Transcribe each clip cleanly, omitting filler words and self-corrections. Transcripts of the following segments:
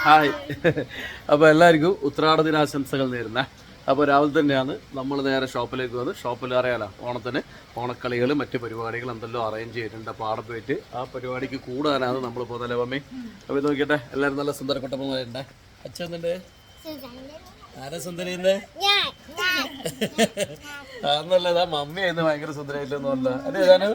Hi. അപ്പോൾ എല്ലാവർക്കും ഉത്രാട ദിനാശംസകൾ നേരുന്ന. അപ്പോൾ രാവിലെ തന്നെയാണ് നമ്മൾ നേരെ ഷോപ്പിലേക്ക് വന്ന് ഷോപ്പിൽ അറിയാലോ ഓണത്തിന് ഓണക്കളികൾ മറ്റ് പരിപാടികൾ എന്തെല്ലാം അറേഞ്ച് ചെയ്തിട്ടുണ്ട്. അപ്പോൾ അവിടെ പോയിട്ട് ആ പരിപാടിക്ക് കൂടാനാണ് നമ്മൾ പോകുന്നത് മമ്മി. അപ്പോൾ ഇത് നോക്കിയിട്ട് എല്ലാവരും നല്ല സുന്ദര കുട്ടപ്പന്മാരുണ്ട്. അച്ഛൻ എന്തുണ്ട്? ആരാ സുന്ദരിയുണ്ട്? അന്നല്ലതാ മമ്മി ആയിരുന്നു ഭയങ്കര സുന്ദരായിട്ടൊന്നും അല്ല. അതെ ഏതാണ്?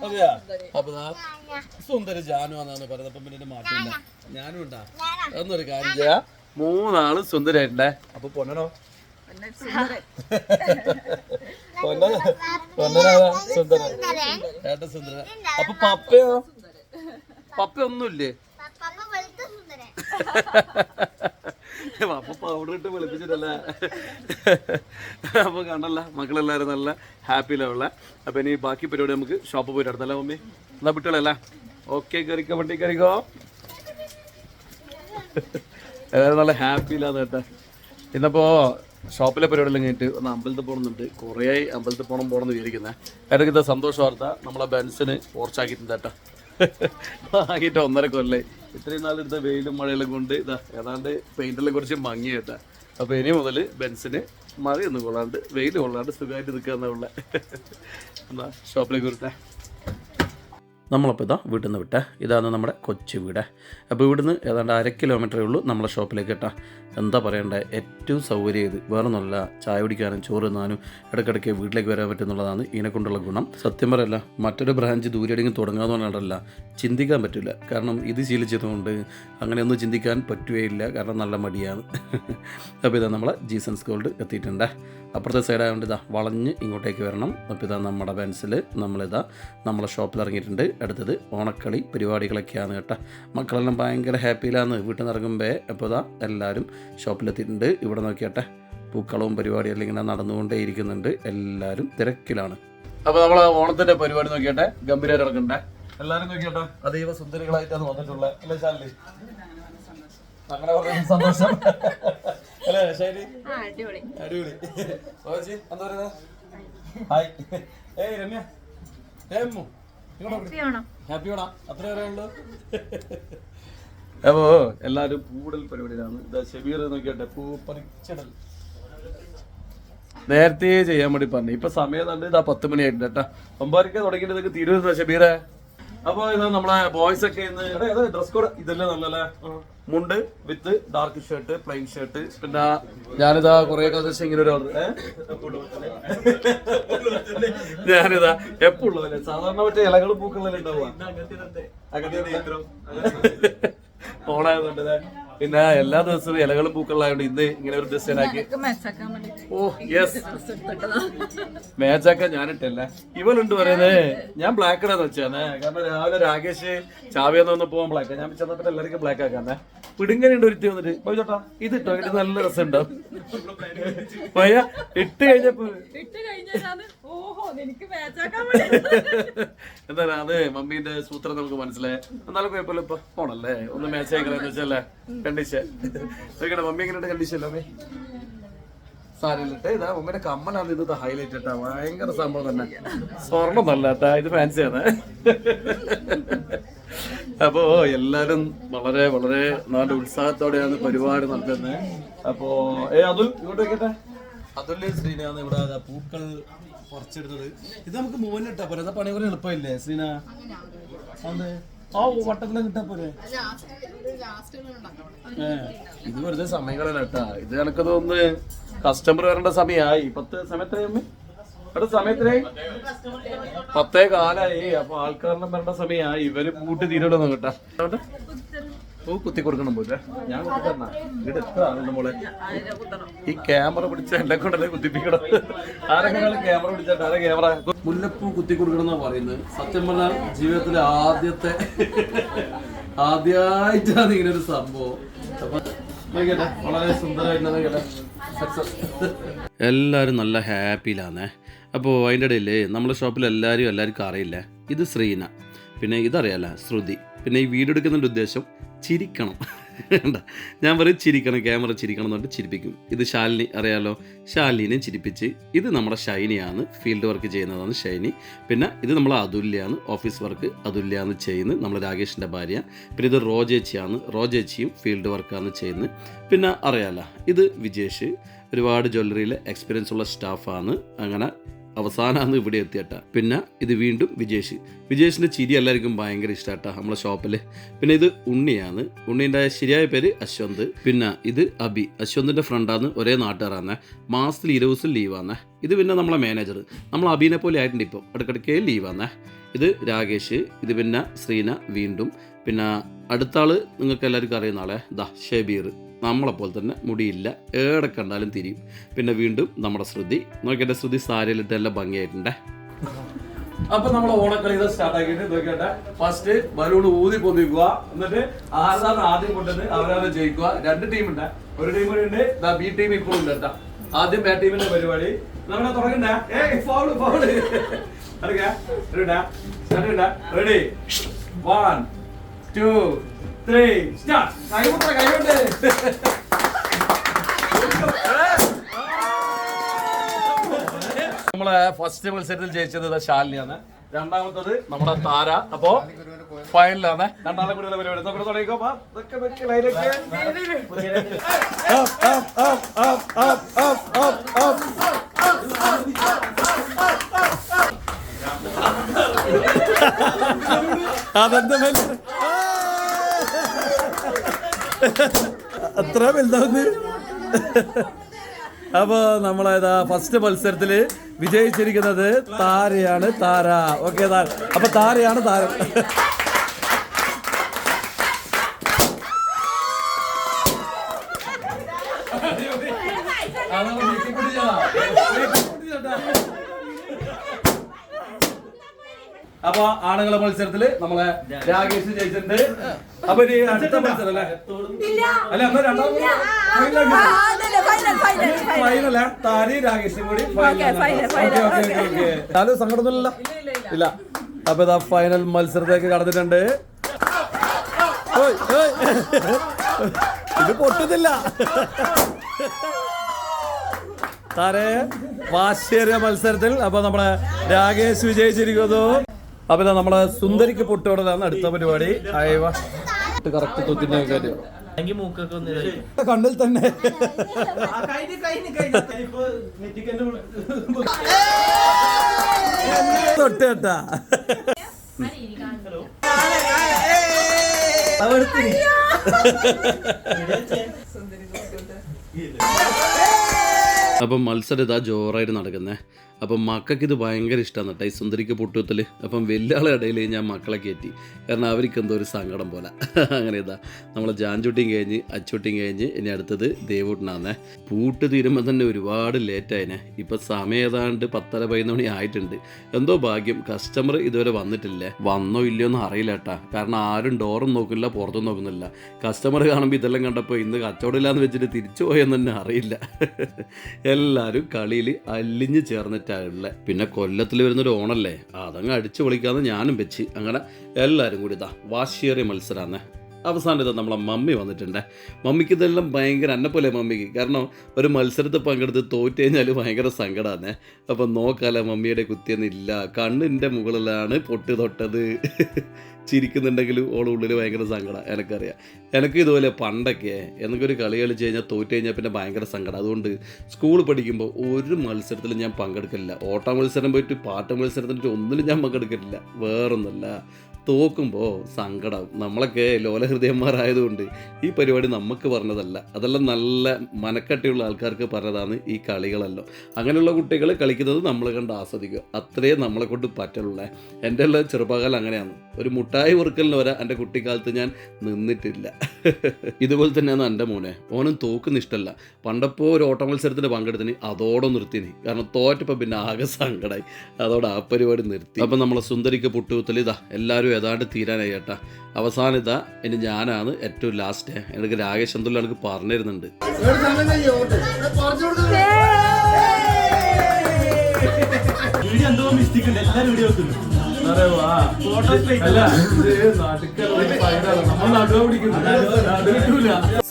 അതെയാ? അപ്പൊ സുന്ദര ജാനു എന്നാണ് പറയുന്നത്. അപ്പം പിന്നെ മാറ്റില്ല. ഞാനും ഉണ്ടാ അതൊന്നൊരു കാര്യം ചെയ്യാ. മൂന്നാള് സുന്ദരായിട്ടുണ്ടേ. അപ്പൊ പൊന്നനോ? പൊന്നനാ സുന്ദര ഏട്ട സുന്ദര. അപ്പൊ പപ്പയോ? പപ്പ ഒന്നുമില്ലേ? അപ്പൊ പൗഡർ ഇട്ട് വെളുപ്പിച്ചിട്ടല്ലേ. അപ്പൊ കണ്ടല്ല മക്കളെല്ലാരും നല്ല ഹാപ്പിയിലുള്ള. അപ്പൊ ഇനി ബാക്കി പരിപാടി നമുക്ക് ഷോപ്പ് പോയിട്ട് അടുത്തല്ലേ മമ്മി? എന്നാ വിട്ടുകളല്ലേ? ഓക്കെ, കയറിക്കോ വണ്ടി കയറിക്കോ. എല്ലാവരും നല്ല ഹാപ്പിയില്ലാന്ന് കേട്ടാ. ഇന്നിപ്പോ ഷോപ്പിലെ പരിപാടിയെല്ലാം കഴിഞ്ഞിട്ട് ഒന്ന് അമ്പലത്തിൽ പോകണമെന്നുണ്ട്. കുറേ അമ്പലത്തിൽ പോകണമെന്ന് വിചാരിക്കുന്നത്. ഇടയ്ക്ക് ഇതാ സന്തോഷ വാർത്ത, നമ്മളെ ബെൻസിന് പോർച്ചാക്കിയിട്ടുണ്ട് കേട്ടോ. ആക്കിയിട്ട് 1.5 കൊല്ലേ. ഇത്രയും നാളെടുത്ത വെയിലും മഴയെല്ലാം കൊണ്ട് ഇതാ ഏതാണ്ട് പെയിന്റെല്ലാം കുറച്ച് മങ്ങി കേട്ടാ. അപ്പോൾ ഇനി മുതൽ ബെൻസിന് മഴയൊന്നും കൊള്ളാണ്ട് വെയിൽ കൊള്ളാണ്ട് സുഖമായിട്ട് നിൽക്കാന്നുള്ള എന്നാ ഷോപ്പിലേക്ക് വരട്ടെ. നമ്മളപ്പോൾ ഇതാ വീട്ടിൽ നിന്ന് വിട്ടേ. ഇതാണ് നമ്മുടെ കൊച്ചു വീട്. അപ്പോൾ ഇവിടുന്ന് ഏതാണ്ട് 1/2 കിലോമീറ്ററേ ഉള്ളൂ നമ്മളെ ഷോപ്പിലേക്ക് കേട്ടാ. എന്താ പറയണ്ടേ, ഏറ്റവും സൗകര്യം ഇത്. വേറെ ഒന്നുമല്ല, ചായ കുടിക്കാനും ചോറ് തിന്നാനും ഇടയ്ക്കിടയ്ക്ക് വീട്ടിലേക്ക് വരാൻ പറ്റുന്നുള്ളതാണ് ഇതിനെക്കൊണ്ടുള്ള ഗുണം. സത്യം പറയല്ല, മറ്റൊരു ബ്രാഞ്ച് ദൂരെയെങ്കിലും തുടങ്ങാമെന്ന് പറഞ്ഞാലല്ല ചിന്തിക്കാൻ പറ്റില്ല. കാരണം ഇത് ശീലിച്ചതുകൊണ്ട് അങ്ങനെയൊന്നും ചിന്തിക്കാൻ പറ്റുകയില്ല. കാരണം നല്ല മടിയാണ്. അപ്പോൾ ഇതാ നമ്മളെ ജീസൻസ് ഗോൾഡ് എത്തിയിട്ടുണ്ട്. അപ്പുറത്തെ സൈഡായതുകൊണ്ട് ഇതാ വളഞ്ഞ് ഇങ്ങോട്ടേക്ക് വരണം. അപ്പോൾ ഇതാ നമ്മുടെ ബെൻസിൽ നമ്മളിതാ നമ്മളെ ഷോപ്പിൽ ഇറങ്ങിയിട്ടുണ്ട്. അടുത്തത് ഓണക്കളി പരിപാടികളൊക്കെയാണ് കേട്ടോ. മക്കളെല്ലാം ഭയങ്കര ഹാപ്പിയിലാണ് വീട്ടിൽ നിന്ന് ഇറങ്ങുമ്പോൾ. അപ്പോൾ ഇതാ എല്ലാവരും ഷോപ്പിലെത്തിയിട്ടുണ്ട്. ഇവിടെ നോക്കിയാട്ടെ പൂക്കളവും പരിപാടിയെല്ലാം ഇങ്ങനെ നടന്നുകൊണ്ടേ ഇരിക്കുന്നുണ്ട്. എല്ലാവരും തിരക്കിലാണ്. അപ്പോൾ നമ്മൾ ഓണത്തിൻ്റെ പരിപാടി നോക്കിയാട്ടെ ഗംഭീരമായിട്ട് ഇറക്കണ്ടേ. എല്ലാവരും നോക്കിയാട്ടെ അതീവ സുന്ദരികളായിട്ടാണ് വന്നിട്ടുള്ളത് അല്ലേ ശാലി? അങ്ങനെ പറഞ്ഞ സന്തോഷം അല്ലേ ശൈലി? അടിപൊളി അടിപൊളി. എന്താ പറയുന്നത്? ഹായ്. ഏയ് രമ്യ, ഹാപ്പി ഓണ. അത്ര വരെയുള്ളൂ. അപ്പോ എല്ലാരും കൂടുതൽ പരിപാടിയിലാണ്. ഇതാ ഷബീർ നോക്കിയാട്ടെ പൂ പറിച്ചിടൽ നേരത്തെ ചെയ്യാൻ വേണ്ടി പറഞ്ഞു. ഇപ്പൊ സമയം കണ്ട് ഇതാ 10 മണിയായിട്ടുണ്ട് കേട്ടാ. 9:30 തുടങ്ങിയിട്ട് തീരുമാനം ഷബീറെ. അപ്പൊ ഇത് നമ്മളെ ബോയ്സ് ഒക്കെ ഇന്ന് ഡ്രസ് കോഡ് ഇതെല്ലാം നല്ലല്ലേ. മുണ്ട് with dark shirt, plain shirt. പിന്നെ ഞാനിതാ കുറെ കാലം ഇങ്ങനെ ഒരു ഓർഡർ ഞാനിതാ എപ്പോഴുള്ളതല്ലേ സാധാരണ മറ്റേ ഇലകളും പൂക്കളെല്ലാം ഉണ്ടാവുക ഓണായതുകൊണ്ട്. പിന്നെ എല്ലാ ദിവസവും ഇലകളും പൂക്കളായതുകൊണ്ട് ഇന്ന് ഇങ്ങനെ ഒരു ഡിസൈൻ ആക്കി. ഓ യെസ്, മാച്ചാക്കാൻ ഞാനിട്ടല്ലേ. ഇവനുണ്ട് പറയുന്നത് ഞാൻ ബ്ലാക്ക് ഇടാന്ന് വെച്ചാണ്. കാരണം രാവിലെ രാകേഷ് ചാവിയെന്ന് വന്ന് പോകാൻ ബ്ലാക്ക്. ഞാൻ ചെന്നപ്പോൾ എല്ലാവർക്കും ബ്ലാക്ക് ആക്കാന്നേ. പിടുങ്ങനുണ്ട് ഒരുത്തി വന്നിട്ട് പോയി ചോട്ടാ ഇത് ഇട്ടോ, ഇത് നല്ല രസമുണ്ടാവും. പയ്യ ഇട്ട് കഴിഞ്ഞപ്പോ എന്താ അത് മമ്മീന്റെ സൂത്രം നമുക്ക് മനസ്സിലായി. എന്നാലും കുഴപ്പമില്ല, ഇപ്പൊ പോണല്ലേ ഒന്ന് മാച്ച് ആയിക്കളെന്ന് വെച്ചല്ലേ കണ്ടീഷൻ. മമ്മി എങ്ങനെയുണ്ട് കണ്ടീഷൻ? മമ്മി സാരിലിട്ട് ഇതാ മമ്മിയുടെ കമ്മലാണ് ഇത് ഹൈലൈറ്റ് ഇട്ടാ. ഭയങ്കര സംഭവം തന്നെ. സ്വർണ്ണം നല്ല കേട്ടാ, ഇത് ഫാൻസിയാണ്. അപ്പോ എല്ലാരും വളരെ വളരെ നല്ല ഉത്സാഹത്തോടെയാണ് പരിപാടി നടത്തുന്നത്. അപ്പോ അതുൽ ഇങ്ങോട്ട് വെക്കട്ടെ. അതുല് ശ്രീനാണ് ഇവിടെ പൂക്കൾ പറിച്ചെടുത്തത്. ഇത് നമുക്ക് മൂന്നിട്ടാ പോലെ പണി പോലെ എളുപ്പമില്ലേ ശ്രീന? അതെ ആ വട്ടത്തിലെ കിട്ടാ പോലെ. ഇത് വെറുതെ സമയങ്ങളല്ല കേട്ടാ. ഇത് എനക്ക് തോന്നുന്നു കസ്റ്റമർ വരേണ്ട സമയമായി. 10 സമയത്തായി അമ്മ അവിടെ സമയത്തിനായി 10:15. അപ്പൊ ആൾക്കാരെല്ലാം വരേണ്ട സമയമായി. ഇവര് പൂട്ടി തീരുള്ളൂ കേട്ടാ. പൂ കുത്തി കൊടുക്കണം പോലെ ഞാൻ കുത്തിത്തരണ. ഇവിടെ എത്ര മോളെ ഈ ക്യാമറ പിടിച്ച എന്നെ കൊണ്ടല്ലേ കുത്തിപ്പിക്കണം. ആരെങ്കിലും ക്യാമറ പിടിച്ചിട്ട് ആരെ ക്യാമറ മുല്ലപ്പൂ കുത്തി കൊടുക്കണം എന്നാ പറയുന്നത്. സത്യം പറഞ്ഞാൽ ജീവിതത്തിലെ ആദ്യമായിട്ടാണ് ഇങ്ങനെ ഒരു സംഭവം. അപ്പൊ കേട്ടെ വളരെ സുന്ദരമായിട്ടാണ് കേട്ടെ. സക്സസ്. എല്ലാവരും നല്ല ഹാപ്പിയിലാണേ. അപ്പോൾ അതിൻ്റെ ഇടയിൽ നമ്മുടെ ഷോപ്പിൽ എല്ലാവർക്കും അറിയില്ല. ഇത് ശ്രീന, പിന്നെ ഇതറിയാല ശ്രുതി. പിന്നെ ഈ വീഡിയോ എടുക്കുന്നതിൻ്റെ ഉദ്ദേശം ചിരിക്കണം. ഞാൻ പറയും ചിരിക്കണം, ക്യാമറ ചിരിക്കണം എന്ന് പറഞ്ഞിട്ട് ചിരിപ്പിക്കും. ഇത് ശാലിനി അറിയാലോ, ശാലിനിനെ ചിരിപ്പിച്ച്. ഇത് നമ്മുടെ ഷൈനിയാണ്, ഫീൽഡ് വർക്ക് ചെയ്യുന്നതാണ് ഷൈനി. പിന്നെ ഇത് നമ്മൾ അതുല്യാണ്, ഓഫീസ് വർക്ക് അതുല്യാണ് ചെയ്യുന്നത്, നമ്മൾ രാകേഷിൻ്റെ ഭാര്യ. പിന്നെ ഇത് റോജേച്ചിയാണ്, റോജേച്ചിയും ഫീൽഡ് വർക്കാണ് ചെയ്യുന്നത്. പിന്നെ അറിയാലോ, ഇത് വിജേഷ്, ഒരുപാട് ജ്വല്ലറിയിൽ എക്സ്പീരിയൻസ് ഉള്ള സ്റ്റാഫാണ്. അങ്ങനെ അവസാനമാണ് ഇവിടെ എത്തിയട്ട. പിന്നെ ഇത് വീണ്ടും വിജേഷിൻ്റെ ചിരി എല്ലാവർക്കും ഭയങ്കര ഇഷ്ടമാട്ടാ നമ്മളെ ഷോപ്പിൽ. പിന്നെ ഇത് ഉണ്ണിയാണ്, ഉണ്ണീൻ്റെ ശരിയായ പേര് അശ്വന്ത്. പിന്നെ ഇത് അബി, അശ്വന്തിൻ്റെ ഫ്രണ്ടാണ്, ഒരേ നാട്ടുകാരാണ്. മാസത്തിൽ 20 ദിവസം ലീവാണ്. ഇത് പിന്നെ നമ്മളെ മാനേജർ, നമ്മൾ അബീനെ പോലെ ആയിട്ടുണ്ട്, ഇപ്പം ഇടയ്ക്കിടയ്ക്ക് ലീവാണ്. ഇത് രാകേഷ്, ഇത് പിന്നെ ശ്രീന വീണ്ടും. പിന്നെ അടുത്ത ആൾ നിങ്ങൾക്ക് എല്ലാവർക്കും അറിയുന്ന ആളെ ഷബീർ, നമ്മളെപ്പോലെ തന്നെ മുടിയില്ല, ഏടെ കണ്ടാലും തിരിയും. പിന്നെ വീണ്ടും നമ്മുടെ ശ്രുതി, നോക്കിയിട്ട് ശ്രുതി സാരിയിലിട്ട് എല്ലാം ഭംഗിയായിട്ടുണ്ടേ. അപ്പൊ നമ്മൾ ഓണക്കളി സ്റ്റാർട്ട് ആക്കിയിട്ട് നോക്കിട്ടെ. ഫസ്റ്റ് ബലൂൺ ഊതി പൊന്നിക്കുക, എന്നിട്ട് ആരാണ് ആദ്യം കൊണ്ടുവന്ന് അവരാണ് ജയിക്കുക. 2 ടീമുണ്ട്, ഒരു ടീം കൂടി ഉണ്ട്, ബി ടീം ഇപ്പോൾ ഉണ്ട് കേട്ടോ. ആദ്യം ബാറ്റ് ടീമിന്റെ പരിപാടി നമ്മളെ തുടങ്ങണ്ടേ. Ready 1 2 3 start. കൈകൊണ്ട് നമ്മളെ ഫസ്റ്റ് മത്സരത്തിൽ ജയിച്ചത് ശാലിനിയാണ്, രണ്ടാമത്തത് നമ്മുടെ താര. അപ്പോ ഫൈനലാണ്. രണ്ടാമത്തെ കൂടി പരിപാടി നമുക്ക് തുടങ്ങിക്കോ. അതെന്താ അത്ര വലുതാവുന്ന. അപ്പൊ നമ്മളേതാ ഫസ്റ്റ് മത്സരത്തില് വിജയിച്ചിരിക്കുന്നത് താരയാണ്. താര ഓക്കെ, അപ്പൊ താരയാണ് താരം. അപ്പൊ ആണുങ്ങളെ മത്സരത്തില് നമ്മളെ രാകേഷ് ജയിച്ചിട്ടുണ്ട്. അപ്പൊ ഇനി അടുത്ത മത്സരം അല്ലേ? അല്ല, എന്നാ രണ്ടാമത് ഫൈനലാ, താരി രാകേഷും കൂടി ഫൈനൽ. സങ്കടമൊന്നുമില്ല, ഇല്ല. അപ്പൊ ഇതാ ഫൈനൽ മത്സരത്തേക്ക് കടന്നിട്ടുണ്ട്. ഇത് പൊട്ടുന്നില്ല. താരെ വാശിയേറിയ മത്സരത്തിൽ അപ്പൊ നമ്മളെ രാകേഷ് വിജയിച്ചിരിക്കുന്നു. അപ്പൊ ഇതാ നമ്മളെ സുന്ദരിക്ക് പൊട്ടോടലാണ് അടുത്ത പരിപാടി. കറക്റ്റ് തൊത്തിന്റെ കാര്യം കണ്ണിൽ തന്നെ. തൊട്ടേട്ടാ അപ്പം മത്സരം ഇതാ ജോറായിട്ട് നടക്കുന്നേ. അപ്പം മക്കൾക്ക് ഇത് ഭയങ്കര ഇഷ്ടമാണ് കേട്ടോ, ഈ സുന്ദരിക്ക് പൊട്ടുകത്തിൽ. അപ്പം വലിയ ആളെ ഇടയിൽ ഞാൻ മക്കളെ കയറ്റി, കാരണം അവർക്ക് എന്തോ ഒരു സങ്കടം പോലെ. അങ്ങനെ ഇതാ നമ്മൾ ജാൻചുട്ടിയും കഴിഞ്ഞ് അച്ചൂട്ടിയും കഴിഞ്ഞ് ഇനി അടുത്തത് ദേവൂട്ടനാന്നേ. പൂട്ട് തീരുമ്പോൾ തന്നെ ഒരുപാട് ലേറ്റായിനെ. ഇപ്പം സമയം ഏതാണ്ട് 10:30-11 മണി ആയിട്ടുണ്ട്. എന്തോ ഭാഗ്യം കസ്റ്റമർ ഇതുവരെ വന്നിട്ടില്ലേ. വന്നോ ഇല്ലയോ എന്ന് അറിയില്ല കേട്ടാ, കാരണം ആരും ഡോറും നോക്കുന്നില്ല, പുറത്തും നോക്കുന്നില്ല. കസ്റ്റമർ കാണുമ്പോൾ ഇതെല്ലാം കണ്ടപ്പോൾ ഇന്ന് കച്ചവടമില്ലാന്ന് വെച്ചിട്ട് തിരിച്ചു പോയെന്ന് തന്നെ അറിയില്ല. എല്ലാവരും കളിയിൽ അലിഞ്ഞ് ചേർന്നിട്ടാണുള്ളത്. പിന്നെ കൊല്ലത്തിൽ വരുന്നൊരു ഓണല്ലേ, അതങ്ങ് അടിച്ചു പൊളിക്കാന്ന് ഞാനും വെച്ച്. അങ്ങനെ എല്ലാവരും കൂടി ഇതാ വാശിയേറിയ മത്സരമാണ്. അവസാനം ഇതാ നമ്മളെ മമ്മി വന്നിട്ടുണ്ട്. മമ്മിക്ക് ഇതെല്ലാം ഭയങ്കര എന്നെപ്പോലെ മമ്മിക്ക്, കാരണം ഒരു മത്സരത്തിൽ പങ്കെടുത്ത് തോറ്റ് കഴിഞ്ഞാൽ ഭയങ്കര സങ്കടമാണ്. അപ്പം നോക്കാല മമ്മിയുടെ കുത്തിയൊന്നുമില്ല, കണ്ണിൻ്റെ മുകളിലാണ് പൊട്ട് തൊട്ടത്. ചിരിക്കുന്നുണ്ടെങ്കിലും ഓളെ ഉള്ളിൽ ഭയങ്കര സങ്കടം. എനിക്കറിയാം, എനിക്ക് ഇതുപോലെ പണ്ടൊക്കെ എന്തെങ്കിലും കളി കളിച്ച് കഴിഞ്ഞാൽ തോറ്റ് കഴിഞ്ഞാൽ പിന്നെ ഭയങ്കര സങ്കടം. അതുകൊണ്ട് സ്കൂൾ പഠിക്കുമ്പോൾ ഒരു മത്സരത്തിലും ഞാൻ പങ്കെടുക്കില്ല. ഓട്ട മത്സരം പോയിട്ട് പാട്ട് മത്സരത്തിന് ഒന്നിലും ഞാൻ പങ്കെടുക്കില്ല. വേറൊന്നുമല്ല, തോക്കുമ്പോൾ സങ്കടം. നമ്മളൊക്കെ ലോലഹൃദയന്മാരായതുകൊണ്ട് ഈ പരിപാടി നമുക്ക് പറഞ്ഞതല്ല, അതെല്ലാം നല്ല മനക്കട്ടിയുള്ള ആൾക്കാർക്ക് പറഞ്ഞതാണ് ഈ കളികളെല്ലാം. അങ്ങനെയുള്ള കുട്ടികൾ കളിക്കുന്നത് നമ്മൾ കണ്ട് ആസ്വദിക്കുക, അത്രേ നമ്മളെ കൊണ്ട് പറ്റുള്ളൂ. എൻ്റെ ഉള്ള ചെറുപ്പകാലം അങ്ങനെയാണ്. ഒരു മുട്ടായി ഉറുക്കലിന് വരെ എൻ്റെ കുട്ടിക്കാലത്ത് ഞാൻ നിന്നിട്ടില്ല. ഇതുപോലെ തന്നെയാണ് എൻ്റെ മോനെ. ഓനും തോക്കുന്ന ഇഷ്ടമല്ല. പണ്ടപ്പോൾ ഒരു ഓട്ട മത്സരത്തിന് പങ്കെടുത്തിന് അതോടെ നിർത്തിന്, കാരണം തോറ്റപ്പോൾ പിന്നെ ആകെ സങ്കടമായി. അതോടെ ആ പരിപാടി നിർത്തി. അപ്പം നമ്മളെ സുന്ദരിക്ക് പൊട്ടുകുത്തൽ ഇതാ എല്ലാവരും ഏതാണ്ട് തീരാനായി കേട്ടാ. അവസാനം ഇതാ ഇനി ഞാനാണ് ഏറ്റവും ലാസ്റ്റ്. എനിക്ക് രാകേഷ് എന്തുള്ള എനിക്ക് പറഞ്ഞിരുന്നുണ്ട്. വീഡിയോ എന്തോ മിസ്റ്റേക്ക് ഉണ്ട്, എല്ലാവരും വീഡിയോ വെക്കുന്നു.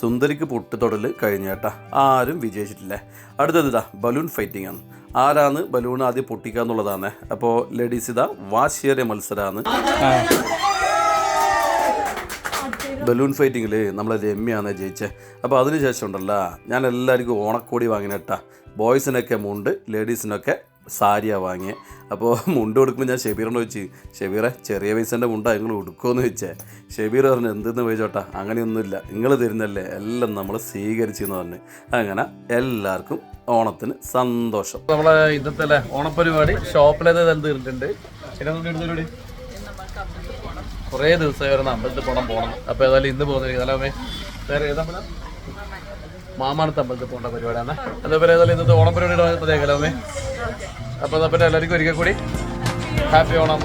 സുന്ദരിക്ക് പൊട്ടിത്തൊടൽ കഴിഞ്ഞേട്ടാ, ആരും വിജയിച്ചിട്ടില്ലേ. അടുത്തത് ഇതാ ബലൂൺ ഫൈറ്റിംഗ് ആണ്. ആരാണ് ബലൂൺ ആദ്യം പൊട്ടിക്കുക എന്നുള്ളതാണ്. അപ്പോൾ ലേഡീസ് ഇതാ വാശിയേറിയ മത്സരമാണ്. ബലൂൺ ഫൈറ്റിങ്ങിൽ നമ്മളെ രമ്യാണ് ജയിച്ചത്. അപ്പോൾ അതിനുശേഷം ഉണ്ടല്ലോ ഞാൻ എല്ലാവർക്കും ഓണക്കോടി വാങ്ങിനേട്ടാ. ബോയ്സിനൊക്കെ മുണ്ട്, ലേഡീസിനൊക്കെ സാരിയാണ് വാങ്ങിയത്. അപ്പോൾ മുണ്ട് കൊടുക്കുമ്പോൾ ഞാൻ ഷെബീറിനോട് ചോദിച്ചു, ഷെബീറെ ചെറിയ പൈസൻ്റെ മുണ്ടാണ് നിങ്ങൾ ഉടുക്കുമെന്ന് ചോദിച്ചേ. ഷെബീർ പറഞ്ഞു എന്തെന്ന് ചോദിച്ചോട്ടാ, അങ്ങനെയൊന്നുമില്ല, നിങ്ങൾ തരുന്നല്ലേ എല്ലാം നമ്മൾ സ്വീകരിച്ചെന്ന് പറഞ്ഞു. അങ്ങനെ എല്ലാവർക്കും ഓണത്തിന് സന്തോഷം. നമ്മളെ ഇന്നത്തെ അല്ലേ ഓണപ്പരിപാടി ഷോപ്പിലേത് തീർന്നിട്ടുണ്ട്. പരിപാടി കുറേ ദിവസമായി വരുന്ന അമ്പലത്തിൽ പോകണം. അപ്പോൾ ഏതായാലും ഇന്ന് പോകുന്നില്ല. അല്ലേ വേറെ ഏതാ മാമാനത്ത് അമ്പലത്തിൽ പോകേണ്ട പരിപാടിയാണ്. അതേപോലെ ഏതായാലും ഇന്നത്തെ ഓണപ്പരിപാടിയുടെ പ്രത്യേകമല്ലേ അമ്മേ. അപ്പോൾ അതപ്പോൾ എല്ലാവർക്കും ഒരിക്കൽ കൂടി ഹാപ്പി ഓണം.